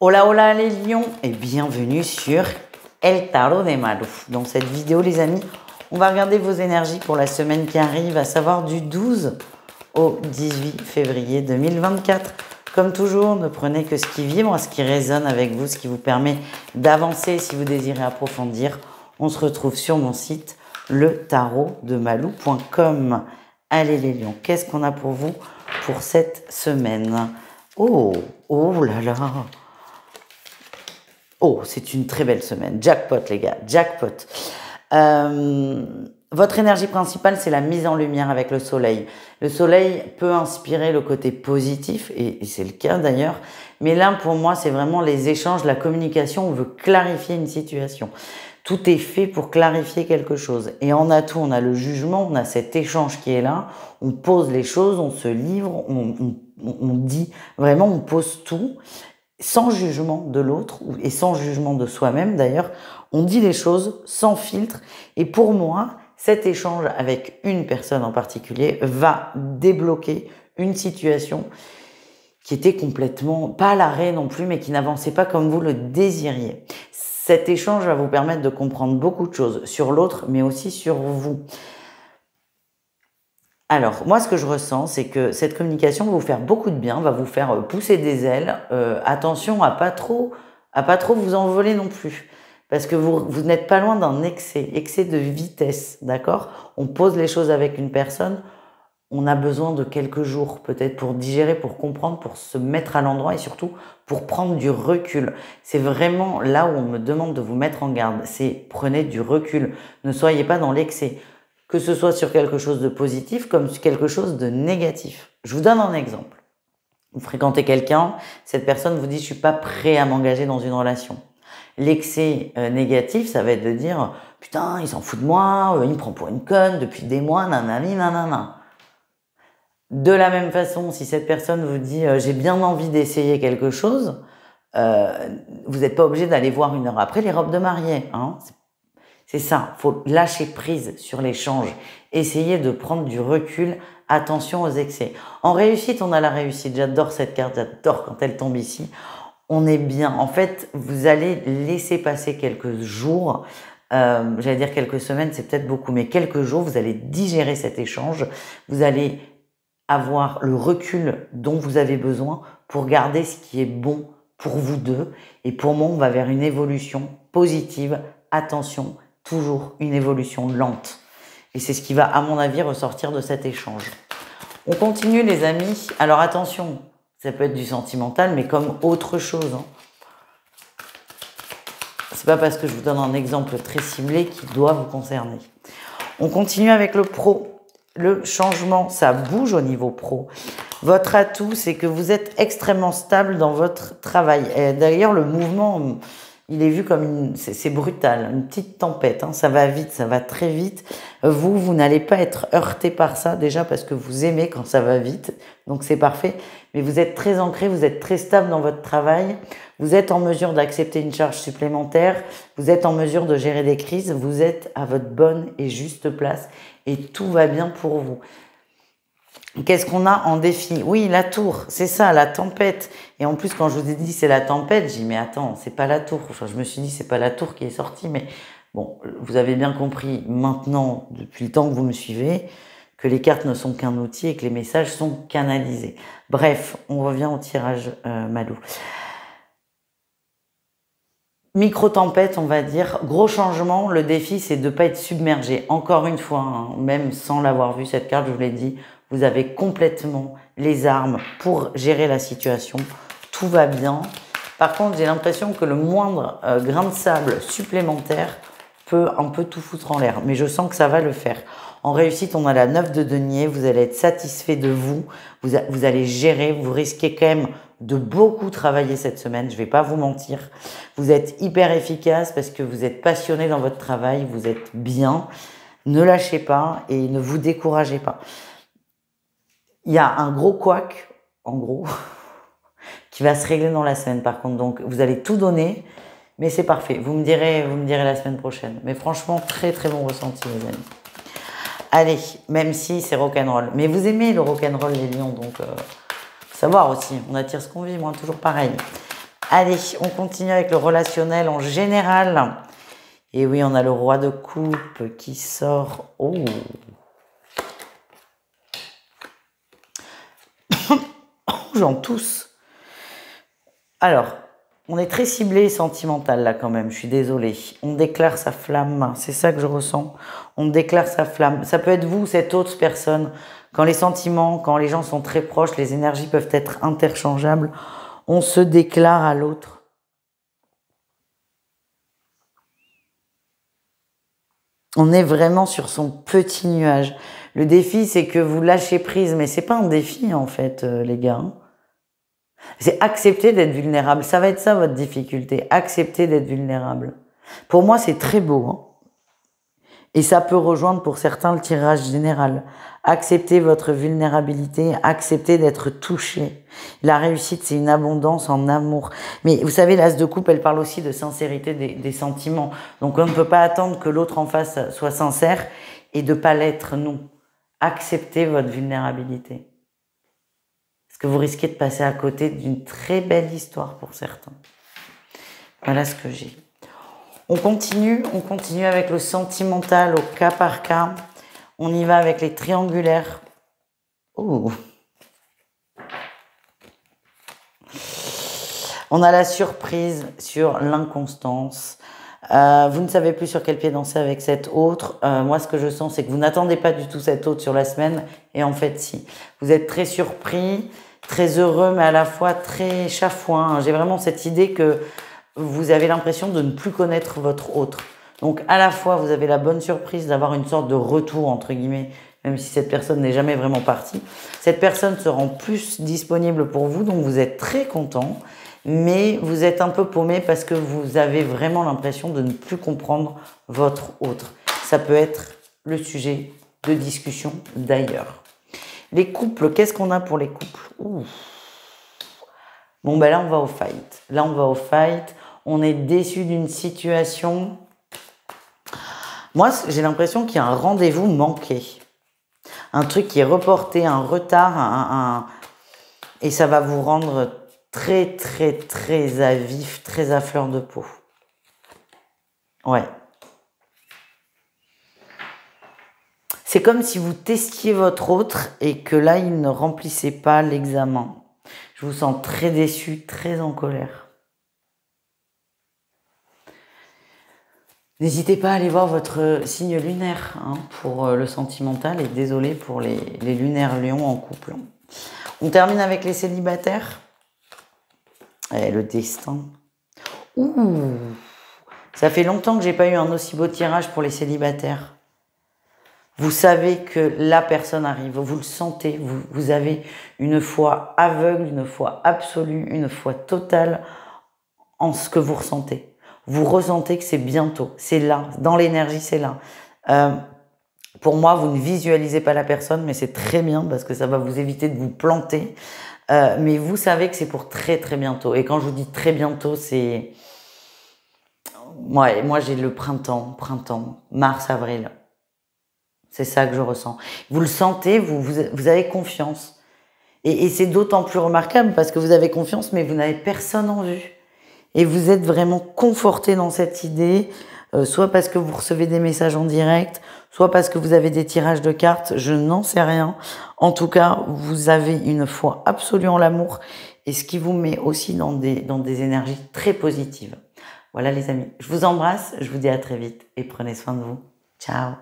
Hola hola les lions et bienvenue sur El Tarot de Malu. Dans cette vidéo les amis, on va regarder vos énergies pour la semaine qui arrive, à savoir du 12 au 18 février 2024. Comme toujours, ne prenez que ce qui vibre, ce qui résonne avec vous, ce qui vous permet d'avancer si vous désirez approfondir. On se retrouve sur mon site letarotdemalou.com. Allez les lions, qu'est-ce qu'on a pour vous pour cette semaine? Oh là là. Oh, c'est une très belle semaine. Jackpot, les gars, jackpot. Votre énergie principale, c'est la mise en lumière avec le soleil. Le soleil peut inspirer le côté positif, et c'est le cas d'ailleurs. Mais là, pour moi, c'est vraiment les échanges, la communication. On veut clarifier une situation. Tout est fait pour clarifier quelque chose. Et en atout, on a le jugement, on a cet échange qui est là. On pose les choses, on se livre, on dit, vraiment, on pose tout. Sans jugement de l'autre et sans jugement de soi-même d'ailleurs, on dit les choses sans filtre. Et pour moi, cet échange avec une personne en particulier va débloquer une situation qui était complètement, pas à l'arrêt non plus, mais qui n'avançait pas comme vous le désiriez. Cet échange va vous permettre de comprendre beaucoup de choses sur l'autre, mais aussi sur vous. Alors, moi, ce que je ressens, c'est que cette communication va vous faire beaucoup de bien, va vous faire pousser des ailes. Attention à pas trop vous envoler non plus. Parce que vous n'êtes pas loin d'un excès de vitesse, d'accord? On pose les choses avec une personne, on a besoin de quelques jours peut-être pour digérer, pour comprendre, pour se mettre à l'endroit et surtout pour prendre du recul. C'est vraiment là où on me demande de vous mettre en garde, c'est prenez du recul, ne soyez pas dans l'excès. Que ce soit sur quelque chose de positif comme sur quelque chose de négatif. Je vous donne un exemple. Vous fréquentez quelqu'un, cette personne vous dit « je suis pas prêt à m'engager dans une relation ». L'excès négatif, ça va être de dire « putain, il s'en fout de moi, il me prend pour une conne depuis des mois, nanani, nanana ». De la même façon, si cette personne vous dit « j'ai bien envie d'essayer quelque chose », vous n'êtes pas obligé d'aller voir une heure après les robes de mariée, hein. C'est ça, faut lâcher prise sur l'échange, essayer de prendre du recul, attention aux excès. En réussite, on a la réussite, j'adore cette carte, j'adore quand elle tombe ici. On est bien, en fait, vous allez laisser passer quelques jours, j'allais dire quelques semaines, c'est peut-être beaucoup, mais quelques jours, vous allez digérer cet échange, vous allez avoir le recul dont vous avez besoin pour garder ce qui est bon pour vous deux. Et pour moi, on va vers une évolution positive, attention, toujours une évolution lente. Et c'est ce qui va, à mon avis, ressortir de cet échange. On continue, les amis. Alors, attention, ça peut être du sentimental, mais comme autre chose, hein. C'est pas parce que je vous donne un exemple très ciblé qui doit vous concerner. On continue avec le pro. Le changement, ça bouge au niveau pro. Votre atout, c'est que vous êtes extrêmement stable dans votre travail. D'ailleurs, le mouvement, il est vu comme c'est brutal, une petite tempête, hein, ça va vite, ça va très vite. Vous n'allez pas être heurté par ça, déjà parce que vous aimez quand ça va vite, donc c'est parfait. Mais vous êtes très ancré, vous êtes très stable dans votre travail, vous êtes en mesure d'accepter une charge supplémentaire, vous êtes en mesure de gérer des crises, vous êtes à votre bonne et juste place et tout va bien pour vous. Qu'est-ce qu'on a en défi? Oui, la tour, c'est ça, la tempête. Et en plus, quand je vous ai dit c'est la tempête, j'ai dit mais attends, c'est pas la tour. Enfin, je me suis dit c'est pas la tour qui est sortie, mais bon, vous avez bien compris maintenant, depuis le temps que vous me suivez, que les cartes ne sont qu'un outil et que les messages sont canalisés. Bref, on revient au tirage Malou. Micro-tempête, on va dire. Gros changement, le défi, c'est de ne pas être submergé. Encore une fois, hein, même sans l'avoir vu, cette carte, je vous l'ai dit, vous avez complètement les armes pour gérer la situation. Tout va bien. Par contre, j'ai l'impression que le moindre grain de sable supplémentaire peut un peu tout foutre en l'air. Mais je sens que ça va le faire. En réussite, on a la 9 de denier. Vous allez être satisfait de vous. Vous allez gérer. Vous risquez quand même de beaucoup travailler cette semaine. Je vais pas vous mentir. Vous êtes hyper efficace parce que vous êtes passionné dans votre travail. Vous êtes bien. Ne lâchez pas et ne vous découragez pas. Il y a un gros couac, en gros, qui va se régler dans la semaine par contre. Donc, vous allez tout donner, mais c'est parfait. Vous me direz la semaine prochaine. Mais franchement, très très bon ressenti, les amis. Allez, même si c'est rock'n'roll. Mais vous aimez le rock'n'roll, les lions, donc faut savoir aussi. On attire ce qu'on vit, moi, toujours pareil. Allez, on continue avec le relationnel en général. Et oui, on a le roi de coupe qui sort. Oh. J'en tousse. Alors, on est très ciblé et sentimental là quand même, je suis désolée. On déclare sa flamme, c'est ça que je ressens. On déclare sa flamme. Ça peut être vous, cette autre personne. Quand les sentiments, quand les gens sont très proches, les énergies peuvent être interchangeables. On se déclare à l'autre. On est vraiment sur son petit nuage. Le défi, c'est que vous lâchez prise, mais c'est pas un défi en fait, les gars. C'est accepter d'être vulnérable. Ça va être ça votre difficulté. Accepter d'être vulnérable. Pour moi, c'est très beau. Hein. Et ça peut rejoindre pour certains le tirage général. Accepter votre vulnérabilité, accepter d'être touché. La réussite, c'est une abondance en amour. Mais vous savez, l'as de coupe, elle parle aussi de sincérité des sentiments. Donc on ne peut pas attendre que l'autre en face soit sincère et de pas l'être, non. Acceptez votre vulnérabilité. Parce que vous risquez de passer à côté d'une très belle histoire pour certains. Voilà ce que j'ai. On continue avec le sentimental au cas par cas. On y va avec les triangulaires. Oh. On a la surprise sur l'inconstance. Vous ne savez plus sur quel pied danser avec cette autre. Moi, ce que je sens, c'est que vous n'attendez pas du tout cette autre sur la semaine. Et en fait, si. Vous êtes très surpris, très heureux, mais à la fois très chafouin. J'ai vraiment cette idée que vous avez l'impression de ne plus connaître votre autre. Donc, à la fois, vous avez la bonne surprise d'avoir une sorte de retour, entre guillemets, même si cette personne n'est jamais vraiment partie. Cette personne se rend plus disponible pour vous, donc vous êtes très content. Mais vous êtes un peu paumé parce que vous avez vraiment l'impression de ne plus comprendre votre autre. Ça peut être le sujet de discussion d'ailleurs. Les couples, qu'est-ce qu'on a pour les couples? Ouh. Bon, ben là, on va au fight. Là, on va au fight. On est déçu d'une situation. Moi, j'ai l'impression qu'il y a un rendez-vous manqué. Un truc qui est reporté, un retard, et ça va vous rendre très, très, très à vif, très à fleur de peau. Ouais. C'est comme si vous testiez votre autre et que là, il ne remplissait pas l'examen. Je vous sens très déçu, très en colère. N'hésitez pas à aller voir votre signe lunaire hein, pour le sentimental et désolé pour les lunaires lions en couple. On termine avec les célibataires. Et le destin. Ouh, ça fait longtemps que j'ai pas eu un aussi beau tirage pour les célibataires. Vous savez que la personne arrive, vous le sentez, vous avez une foi aveugle, une foi absolue, une foi totale en ce que vous ressentez. Vous ressentez que c'est bientôt, c'est là, dans l'énergie, c'est là. Pour moi, vous ne visualisez pas la personne, mais c'est très bien parce que ça va vous éviter de vous planter. Mais vous savez que c'est pour très très bientôt. Et quand je vous dis très bientôt, c'est... Ouais, moi j'ai le printemps, mars, avril. C'est ça que je ressens. Vous le sentez, vous avez confiance. Et c'est d'autant plus remarquable parce que vous avez confiance, mais vous n'avez personne en vue. Et vous êtes vraiment conforté dans cette idée, soit parce que vous recevez des messages en direct, soit parce que vous avez des tirages de cartes, je n'en sais rien. En tout cas, vous avez une foi absolue en l'amour et ce qui vous met aussi dans des énergies très positives. Voilà les amis, je vous embrasse, je vous dis à très vite et prenez soin de vous. Ciao.